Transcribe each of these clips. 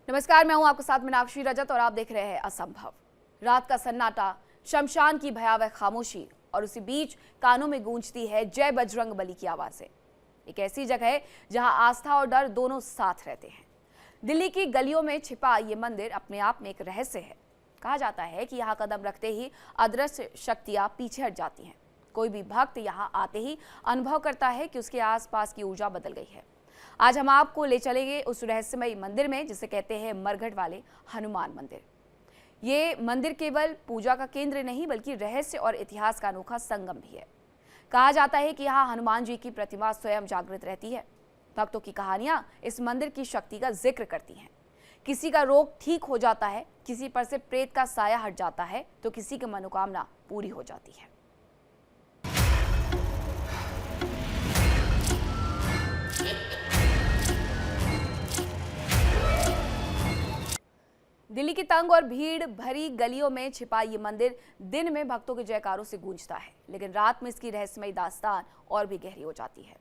नमस्कार, मैं हूं आपके साथ मीनाक्षी रजत और आप देख रहे हैं असंभव। रात का सन्नाटा, शमशान की भयावह खामोशी और उसी बीच कानों में गूंजती है जय बजरंग बली की आवाजें। एक ऐसी जगह है जहां आस्था और डर दोनों साथ रहते हैं। दिल्ली की गलियों में छिपा ये मंदिर अपने आप में एक रहस्य है। कहा जाता है कि यहाँ कदम रखते ही अदृश्य शक्तियां पीछे हट जाती हैं। कोई भी भक्त यहाँ आते ही अनुभव करता है कि उसके आसपास की ऊर्जा बदल गई है। आज हम आपको ले चलेंगे उस रहस्यमयी मंदिर में जिसे कहते हैं मरघट वाले हनुमान मंदिर। ये मंदिर केवल पूजा का केंद्र नहीं बल्कि रहस्य और इतिहास का अनोखा संगम भी है। कहा जाता है कि यहाँ हनुमान जी की प्रतिमा स्वयं जागृत रहती है। भक्तों की कहानियां इस मंदिर की शक्ति का जिक्र करती हैं। किसी का रोग ठीक हो जाता है, किसी पर से प्रेत का साया हट जाता है, तो किसी की मनोकामना पूरी हो जाती है। दिल्ली की तंग और भीड़ भरी गलियों में छिपा ये मंदिर दिन में भक्तों के जयकारों से गूंजता है, लेकिन रात में इसकी रहस्यमयी दास्तान और भी गहरी हो जाती है।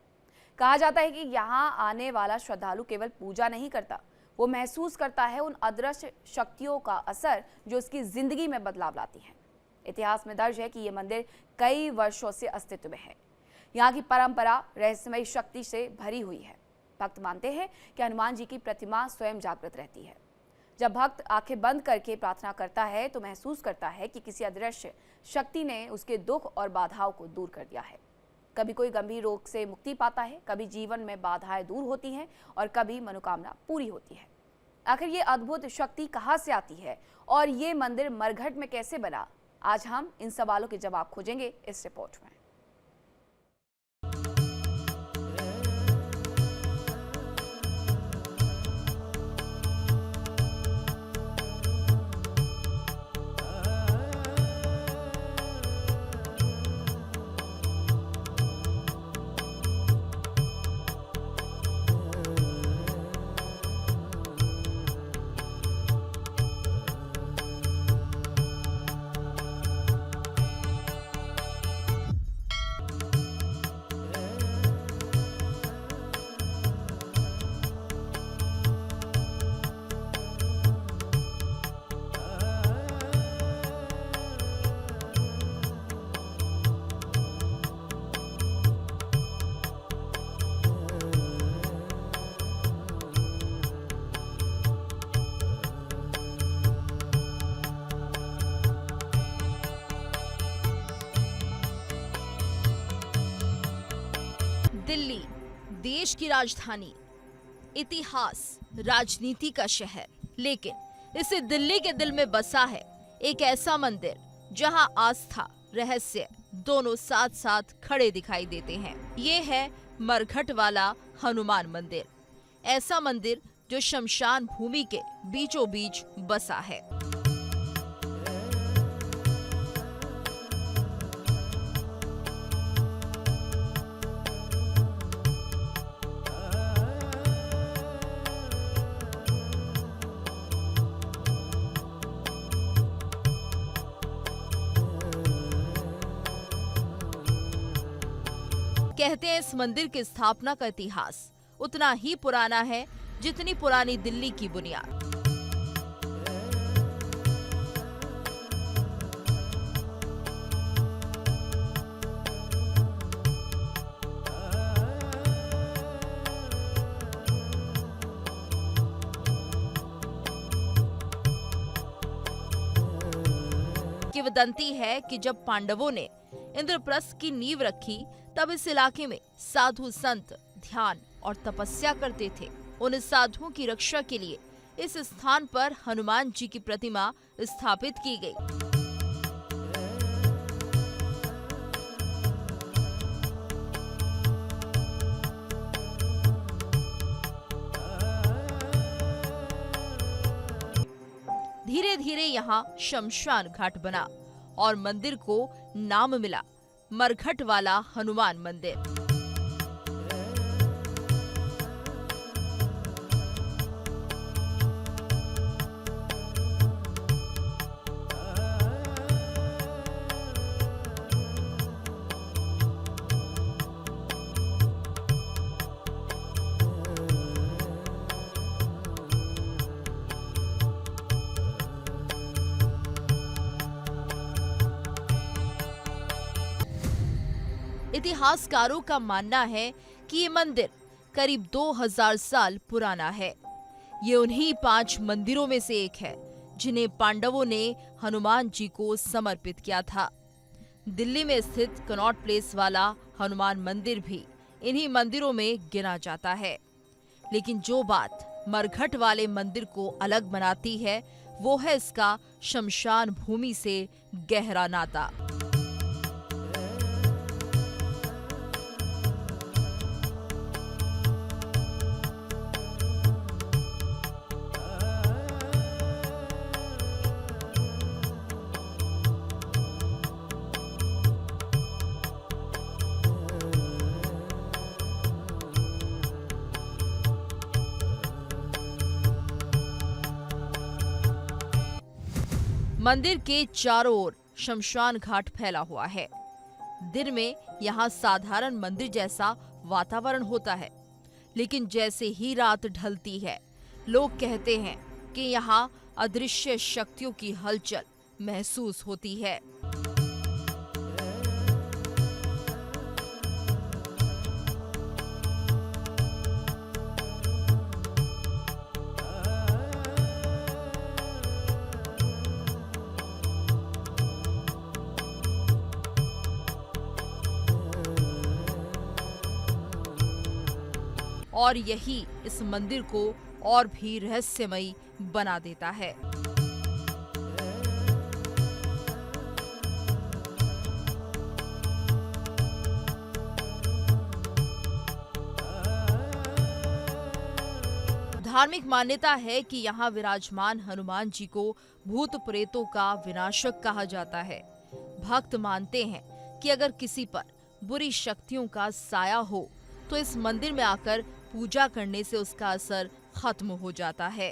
कहा जाता है कि यहाँ आने वाला श्रद्धालु केवल पूजा नहीं करता, वो महसूस करता है उन अदृश्य शक्तियों का असर जो उसकी जिंदगी में बदलाव लाती हैं। इतिहास में दर्ज है कि ये मंदिर कई वर्षों से अस्तित्व में है। यहाँ की परंपरा रहस्यमयी शक्ति से भरी हुई है। भक्त मानते हैं कि हनुमान जी की प्रतिमा स्वयं जागृत रहती है। जब भक्त आंखें बंद करके प्रार्थना करता है तो महसूस करता है कि किसी अदृश्य शक्ति ने उसके दुख और बाधाओं को दूर कर दिया है। कभी कोई गंभीर रोग से मुक्ति पाता है, कभी जीवन में बाधाएं दूर होती हैं और कभी मनोकामना पूरी होती है। आखिर ये अद्भुत शक्ति कहाँ से आती है और ये मंदिर मरघट में कैसे बना? आज हम इन सवालों के जवाब खोजेंगे इस रिपोर्ट में। दिल्ली, देश की राजधानी, इतिहास, राजनीति का शहर, लेकिन इसी दिल्ली के दिल में बसा है एक ऐसा मंदिर जहां आस्था, रहस्य दोनों साथ साथ खड़े दिखाई देते हैं। ये है मरघट वाला हनुमान मंदिर। ऐसा मंदिर जो शमशान भूमि के बीचों बीच बसा है। कहते हैं इस मंदिर की स्थापना का इतिहास उतना ही पुराना है जितनी पुरानी दिल्ली की बुनियाद। किंवदंती है कि जब पांडवों ने इंद्रप्रस्थ की नींव रखी तब इस इलाके में साधु संत ध्यान और तपस्या करते थे। उन साधुओं की रक्षा के लिए इस स्थान पर हनुमान जी की प्रतिमा स्थापित की गई। धीरे धीरे यहाँ शमशान घाट बना और मंदिर को नाम मिला मरघट वाला हनुमान मंदिर। इतिहासकारों का मानना है कि ये मंदिर करीब 2000 साल पुराना है। ये उन्हीं 5 मंदिरों में से एक है जिन्हें पांडवों ने हनुमान जी को समर्पित किया था। दिल्ली में स्थित कनॉट प्लेस वाला हनुमान मंदिर भी इन्हीं मंदिरों में गिना जाता है। लेकिन जो बात मरघट वाले मंदिर को अलग बनाती है वो है इसका शमशान भूमि से गहरा नाता। मंदिर के चारों ओर शमशान घाट फैला हुआ है। दिन में यहाँ साधारण मंदिर जैसा वातावरण होता है, लेकिन जैसे ही रात ढलती है लोग कहते हैं कि यहाँ अदृश्य शक्तियों की हलचल महसूस होती है। और यही इस मंदिर को और भी रहस्यमयी बना देता है। धार्मिक मान्यता है कि यहाँ विराजमान हनुमान जी को भूत प्रेतों का विनाशक कहा जाता है। भक्त मानते हैं कि अगर किसी पर बुरी शक्तियों का साया हो तो इस मंदिर में आकर पूजा करने से उसका असर खत्म हो जाता है।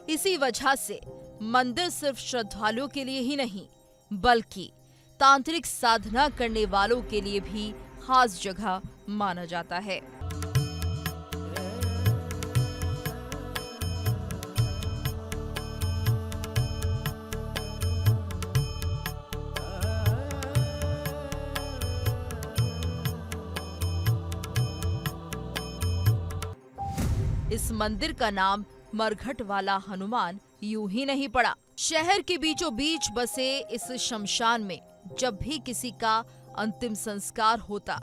इसी वजह से मंदिर सिर्फ श्रद्धालुओं के लिए ही नहीं बल्कि तांत्रिक साधना करने वालों के लिए भी खास जगह माना जाता है। इस मंदिर का नाम मरघट वाला हनुमान यूं ही नहीं पड़ा। शहर के बीचों बीच बसे इस शमशान में जब भी किसी का अंतिम संस्कार होता,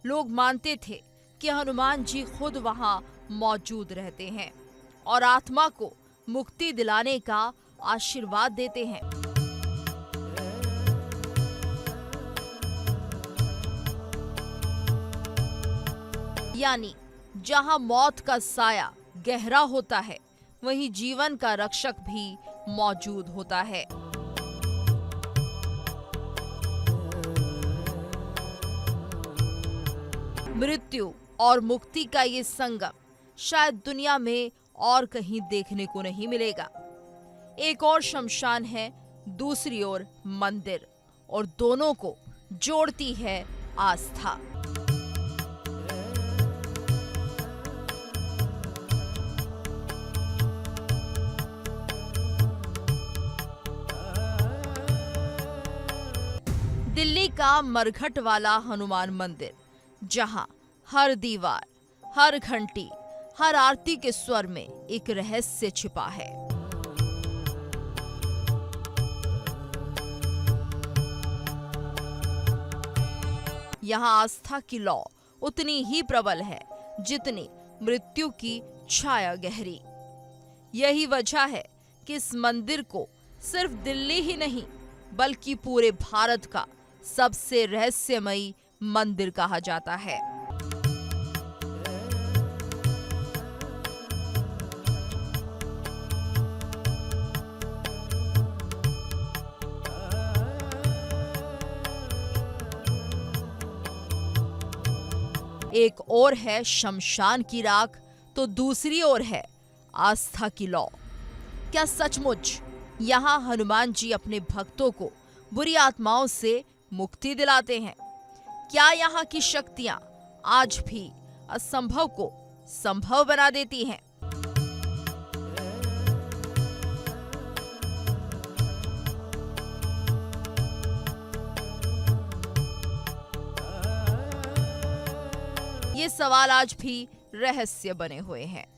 लोग मानते थे कि हनुमान जी खुद वहां मौजूद रहते हैं और आत्मा को मुक्ति दिलाने का आशीर्वाद देते हैं। यानी जहां मौत का साया गहरा होता है, वहीं जीवन का रक्षक भी मौजूद होता है। मृत्यु और मुक्ति का ये संगम शायद दुनिया में और कहीं देखने को नहीं मिलेगा। एक और शमशान है, दूसरी ओर मंदिर, और दोनों को जोड़ती है आस्था। दिल्ली का मरघट वाला हनुमान मंदिर, जहां हर दीवार, हर घंटी, हर आरती के स्वर में एक रहस्य छिपा है। यहाँ आस्था की लौ उतनी ही प्रबल है जितनी मृत्यु की छाया गहरी। यही वजह है कि इस मंदिर को सिर्फ दिल्ली ही नहीं बल्कि पूरे भारत का सबसे रहस्यमयी मंदिर कहा जाता है। एक ओर है शमशान की राख तो दूसरी ओर है आस्था की लौ। क्या सचमुच यहाँ हनुमान जी अपने भक्तों को बुरी आत्माओं से मुक्ति दिलाते हैं? क्या यहाँ की शक्तियां आज भी असंभव को संभव बना देती हैं? ये सवाल आज भी रहस्य बने हुए हैं।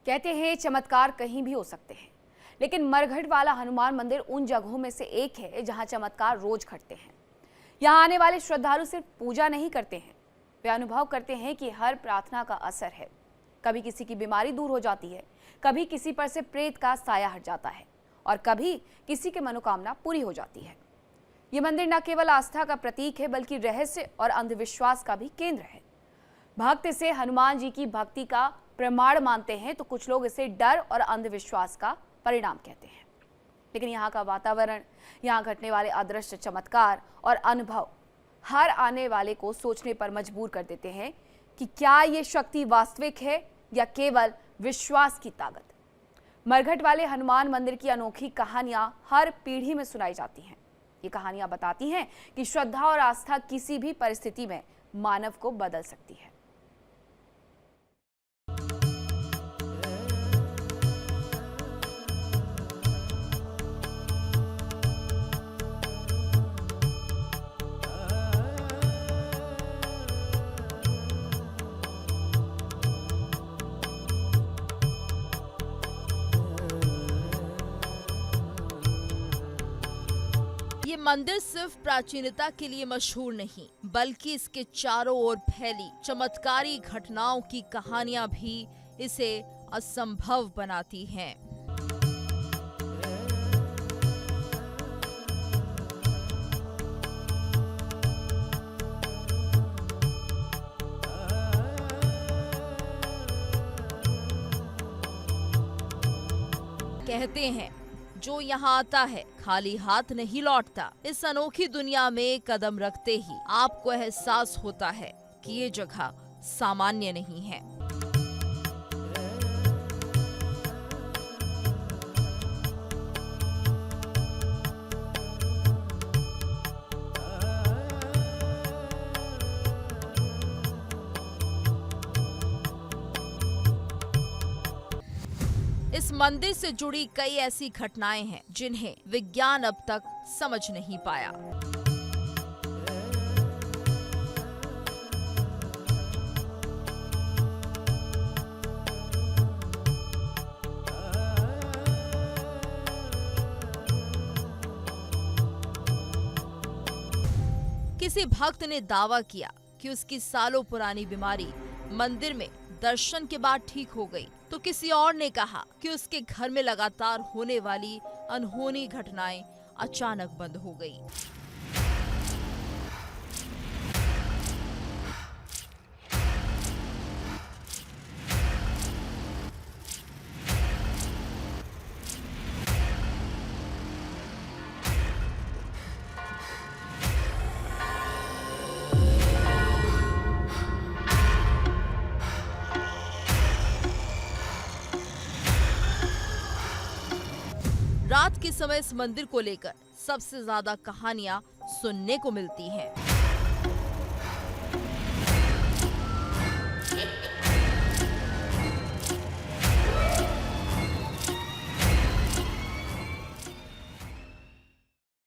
कहते हैं चमत्कार कहीं भी हो सकते हैं, लेकिन मरघट वाला हनुमान मंदिर उन जगहों में से एक है जहां चमत्कार रोज घटते हैं। यहां आने वाले श्रद्धालु सिर्फ पूजा नहीं करते हैं, वे अनुभव करते हैं कि हर प्रार्थना का असर है। कभी किसी की बीमारी दूर हो जाती है, कभी किसी पर से प्रेत का साया हट जाता है और कभी किसी की मनोकामना पूरी हो जाती है। ये मंदिर न केवल आस्था का प्रतीक है, बल्कि रहस्य और अंधविश्वास का भी केंद्र है। भक्त इसे हनुमान जी की भक्ति का प्रमाण मानते हैं, तो कुछ लोग इसे डर और अंधविश्वास का परिणाम कहते हैं। लेकिन यहाँ का वातावरण, यहाँ घटने वाले अदृश्य चमत्कार और अनुभव हर आने वाले को सोचने पर मजबूर कर देते हैं कि क्या ये शक्ति वास्तविक है या केवल विश्वास की ताकत। मरघट वाले हनुमान मंदिर की अनोखी कहानियां हर पीढ़ी में सुनाई जाती हैं। ये कहानियां बताती हैं कि श्रद्धा और आस्था किसी भी परिस्थिति में मानव को बदल सकती है। ये मंदिर सिर्फ प्राचीनता के लिए मशहूर नहीं, बल्कि इसके चारों ओर फैली चमत्कारी घटनाओं की कहानियां भी इसे असंभव बनाती हैं। कहते हैं जो यहाँ आता है खाली हाथ नहीं लौटता। इस अनोखी दुनिया में कदम रखते ही आपको एहसास होता है कि ये जगह सामान्य नहीं है। इस मंदिर से जुड़ी कई ऐसी घटनाएं हैं जिन्हें विज्ञान अब तक समझ नहीं पाया। किसी भक्त ने दावा किया कि उसकी सालों पुरानी बीमारी मंदिर में दर्शन के बाद ठीक हो गई, तो किसी और ने कहा कि उसके घर में लगातार होने वाली अनहोनी घटनाएं अचानक बंद हो गई। रात के समय इस मंदिर को लेकर सबसे ज्यादा कहानियां सुनने को मिलती हैं।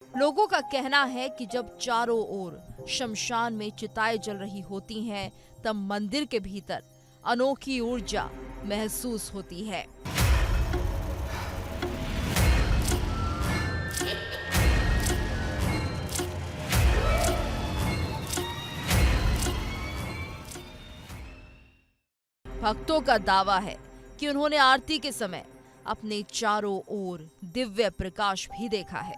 लोगों का कहना है कि जब चारों ओर शमशान में चिताएं जल रही होती हैं, तब मंदिर के भीतर अनोखी ऊर्जा महसूस होती है। भक्तों का दावा है कि उन्होंने आरती के समय अपने चारों ओर दिव्य प्रकाश भी देखा है।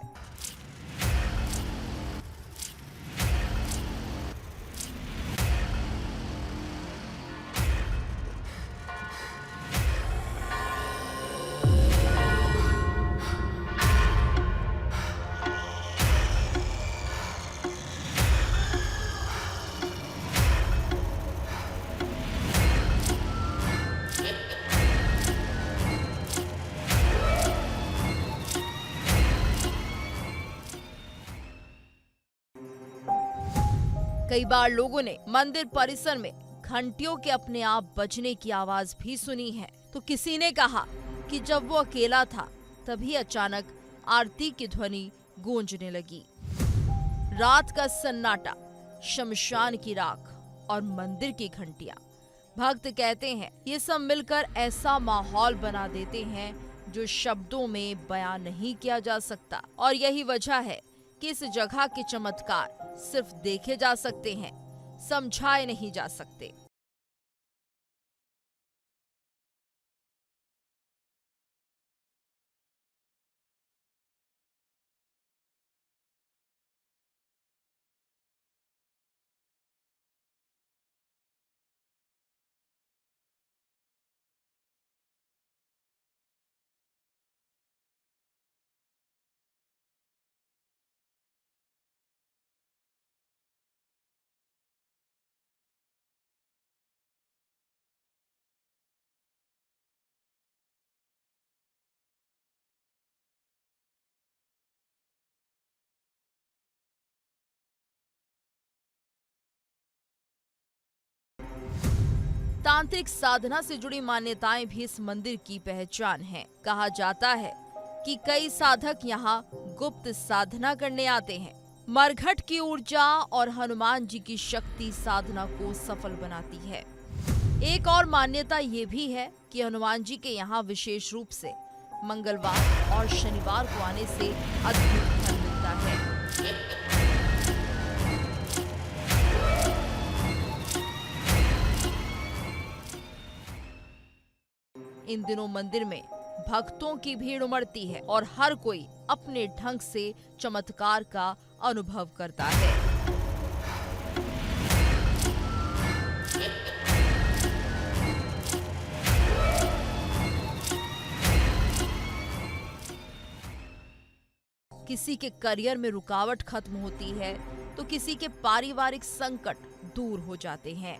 कई बार लोगों ने मंदिर परिसर में घंटियों के अपने आप बजने की आवाज भी सुनी है। तो किसी ने कहा कि जब वो अकेला था तभी अचानक आरती की ध्वनि गूंजने लगी। रात का सन्नाटा, शमशान की राख और मंदिर की घंटियां, भक्त कहते हैं ये सब मिलकर ऐसा माहौल बना देते हैं जो शब्दों में बयां नहीं किया जा सकता। और यही वजह है कि इस जगह के चमत्कार सिर्फ देखे जा सकते हैं, समझाए नहीं जा सकते। तांत्रिक साधना से जुड़ी मान्यताएं भी इस मंदिर की पहचान है। कहा जाता है कि कई साधक यहाँ गुप्त साधना करने आते हैं। मरघट की ऊर्जा और हनुमान जी की शक्ति साधना को सफल बनाती है। एक और मान्यता ये भी है कि हनुमान जी के यहाँ विशेष रूप से मंगलवार और शनिवार को आने से अद्भुत फल मिलता है। इन दिनों मंदिर में भक्तों की भीड़ उमड़ती है और हर कोई अपने ढंग से चमत्कार का अनुभव करता है। किसी के करियर में रुकावट खत्म होती है तो किसी के पारिवारिक संकट दूर हो जाते हैं।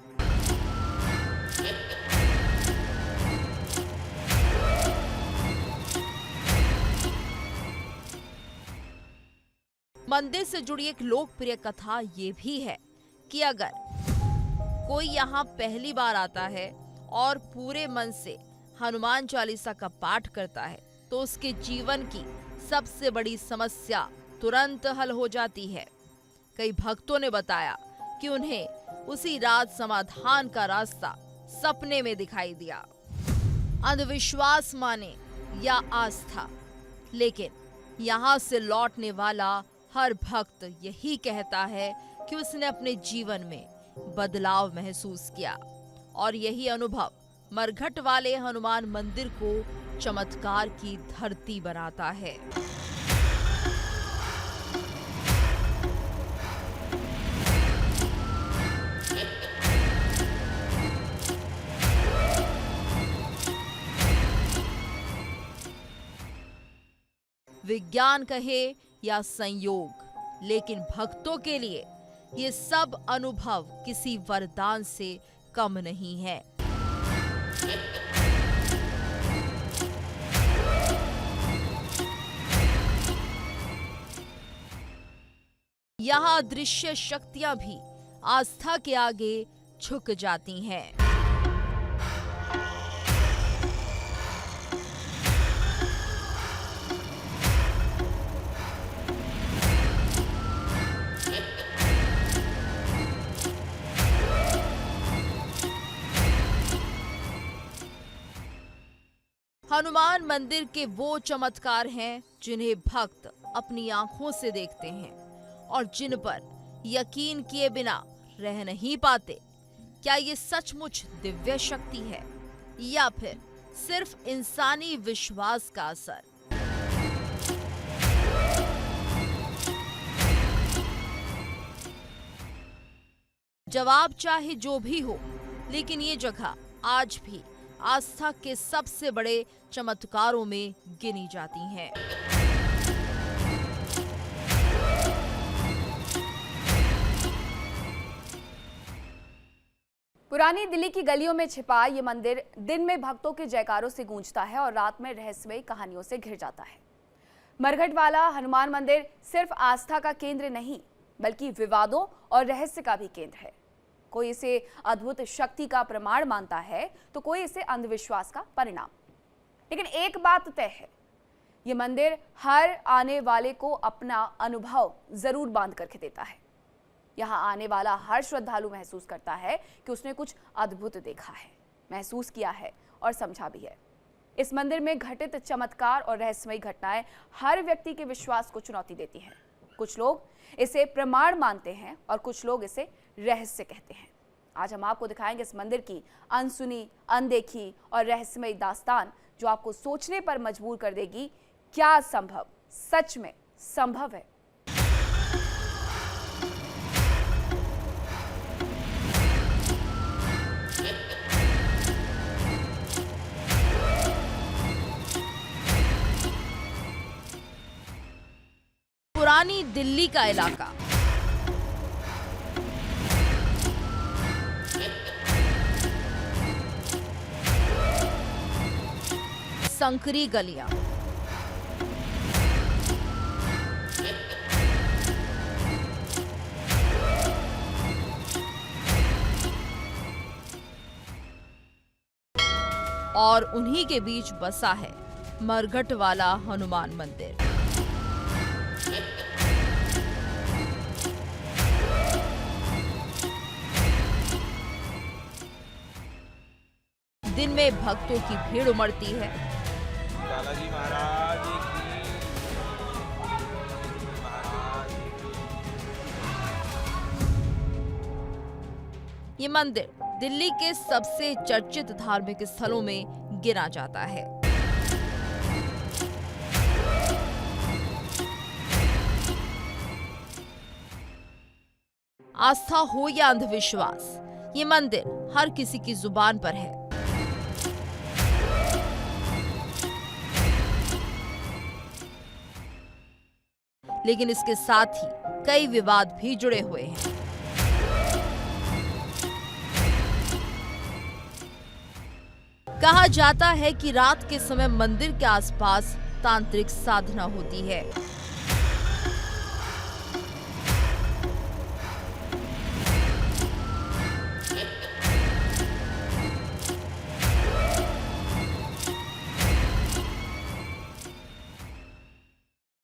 मंदिर से जुड़ी एक लोकप्रिय कथा ये भी है कि अगर कोई यहाँ पहली बार आता है और पूरे मन से हनुमान चालीसा का पाठ करता है तो उसके जीवन की सबसे बड़ी समस्या तुरंत हल हो जाती है। कई भक्तों ने बताया कि उन्हें उसी रात समाधान का रास्ता सपने में दिखाई दिया। अंधविश्वास माने या आस्था, लेकिन यहाँ से लौटने वाला हर भक्त यही कहता है कि उसने अपने जीवन में बदलाव महसूस किया और यही अनुभव मरघट वाले हनुमान मंदिर को चमत्कार की धरती बनाता है। विज्ञान कहे या संयोग, लेकिन भक्तों के लिए ये सब अनुभव किसी वरदान से कम नहीं है। यहाँ अदृश्य शक्तियां भी आस्था के आगे झुक जाती हैं। हनुमान मंदिर के वो चमत्कार हैं जिन्हें भक्त अपनी आंखों से देखते हैं और जिन पर यकीन किए बिना रह नहीं पाते। क्या ये सचमुच दिव्य शक्ति है या फिर सिर्फ इंसानी विश्वास का असर? जवाब चाहे जो भी हो, लेकिन ये जगह आज भी आस्था के सबसे बड़े चमत्कारों में गिनी जाती हैं। पुरानी दिल्ली की गलियों में छिपा ये मंदिर दिन में भक्तों के जयकारों से गूंजता है और रात में रहस्यमयी कहानियों से घिर जाता है। मरघट वाला हनुमान मंदिर सिर्फ आस्था का केंद्र नहीं, बल्कि विवादों और रहस्य का भी केंद्र है। कोई इसे अद्भुत शक्ति का प्रमाण मानता है तो कोई इसे अंधविश्वास का परिणाम। लेकिन एक बात तय है, ये मंदिर हर आने वाले को अपना अनुभव जरूर बांध करके देता है। यहाँ आने वाला हर श्रद्धालु महसूस करता है कि उसने कुछ अद्भुत देखा है, महसूस किया है और समझा भी है। इस मंदिर में घटित चमत्कार और रहस्यमयी घटनाएं हर व्यक्ति के विश्वास को चुनौती देती हैं। कुछ लोग इसे प्रमाण मानते हैं और कुछ लोग इसे रहस्य कहते हैं। आज हम आपको दिखाएंगे इस मंदिर की अनसुनी, अनदेखी और रहस्यमयी दास्तान, जो आपको सोचने पर मजबूर कर देगी, क्या संभव सच में संभव है। पुरानी दिल्ली का इलाका, संकरी गलियां, और उन्हीं के बीच बसा है मरघट वाला हनुमान मंदिर। दिन में भक्तों की भीड़ उमड़ती है। बालाजी महाराज ये मंदिर दिल्ली के सबसे चर्चित धार्मिक स्थलों में गिना जाता है। आस्था हो या अंधविश्वास, ये मंदिर हर किसी की जुबान पर है। लेकिन इसके साथ ही कई विवाद भी जुड़े हुए हैं। कहा जाता है कि रात के समय मंदिर के आसपास तांत्रिक साधना होती है।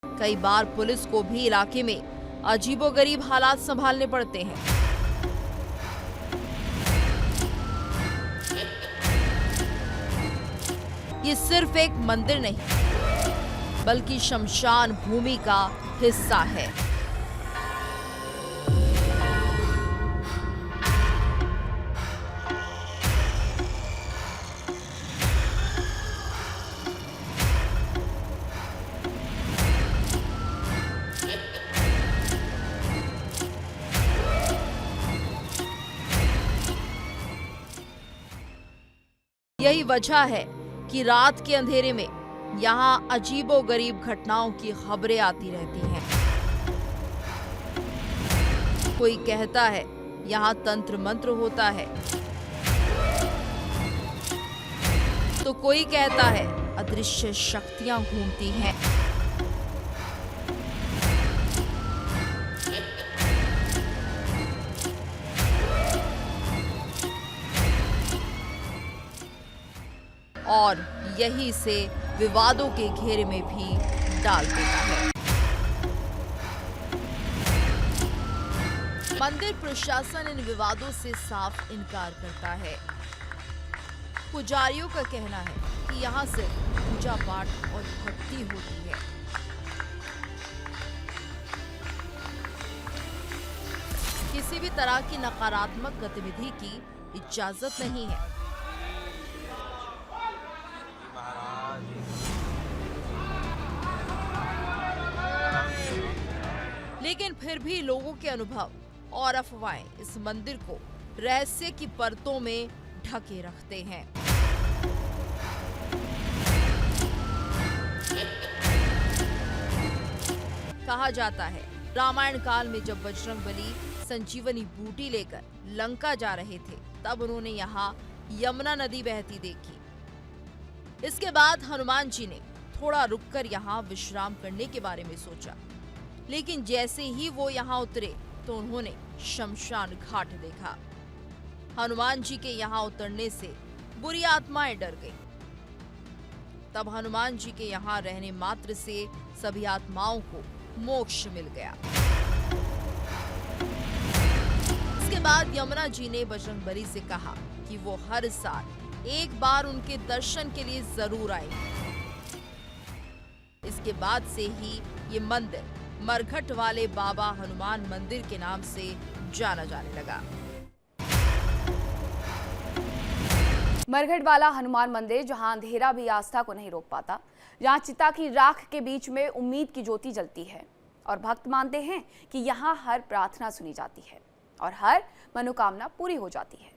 कई बार पुलिस को भी इलाके में अजीबोगरीब हालात संभालने पड़ते हैं। ये सिर्फ एक मंदिर नहीं, बल्कि शमशान भूमि का हिस्सा है। यही वजह है कि रात के अंधेरे में यहाँ अजीबोगरीब घटनाओं की खबरें आती रहती हैं। कोई कहता है यहाँ तंत्र मंत्र होता है, तो कोई कहता है अदृश्य शक्तियां घूमती हैं। और यही से विवादों के घेरे में भी डाल देता है। मंदिर प्रशासन इन विवादों से साफ इनकार करता है। पुजारियों का कहना है कि यहाँ सिर्फ पूजा पाठ और भक्ति होती है। किसी भी तरह की नकारात्मक गतिविधि की इजाजत नहीं है। लेकिन फिर भी लोगों के अनुभव और अफवाहें इस मंदिर को रहस्य की परतों में ढके रखते हैं। कहा जाता है रामायण काल में जब बजरंगबली संजीवनी बूटी लेकर लंका जा रहे थे, तब उन्होंने यहाँ यमुना नदी बहती देखी। इसके बाद हनुमान जी ने थोड़ा रुककर यहाँ विश्राम करने के बारे में सोचा, लेकिन जैसे ही वो यहाँ उतरे तो उन्होंने शमशान घाट देखा। हनुमान जी के यहाँ उतरने से बुरी आत्माएं डर गईं। तब हनुमान जी के यहाँ रहने मात्र से सभी आत्माओं को मोक्ष मिल गया। इसके बाद यमुना जी ने बजरंगबली से कहा कि वो हर साल एक बार उनके दर्शन के लिए जरूर आएंगे। इसके बाद से ही ये मंदिर मरघट वाले बाबा हनुमान मंदिर के नाम से जाना जाने लगा। मरघट वाला हनुमान मंदिर, जहां अंधेरा भी आस्था को नहीं रोक पाता, जहां चिता की राख के बीच में उम्मीद की ज्योति जलती है और भक्त मानते हैं कि यहां हर प्रार्थना सुनी जाती है और हर मनोकामना पूरी हो जाती है।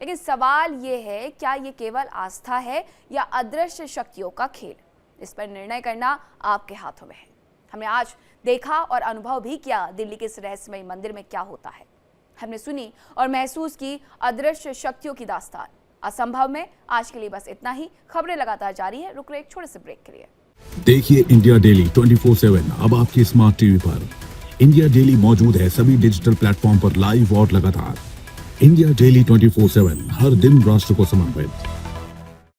लेकिन सवाल ये है, क्या ये केवल आस्था है या अदृश्य शक्तियों का खेल? इस पर निर्णय करना आपके हाथों में है। हमने आज देखा और अनुभव भी किया दिल्ली के इस रहस्यमय मंदिर में क्या होता है। हमने सुनी और महसूस की अदृश्य शक्तियों की दास्तान। असंभव में आज के लिए बस इतना ही। खबरें लगातार जारी है, रुक रहे एक छोटे से ब्रेक के लिए। देखिए इंडिया डेली 24/7 अब आपकी स्मार्ट टीवी पर। इंडिया डेली मौजूद है सभी डिजिटल प्लेटफॉर्म पर लाइव और लगातार। इंडिया डेली 24/7 हर दिन राष्ट्र को समर्पित।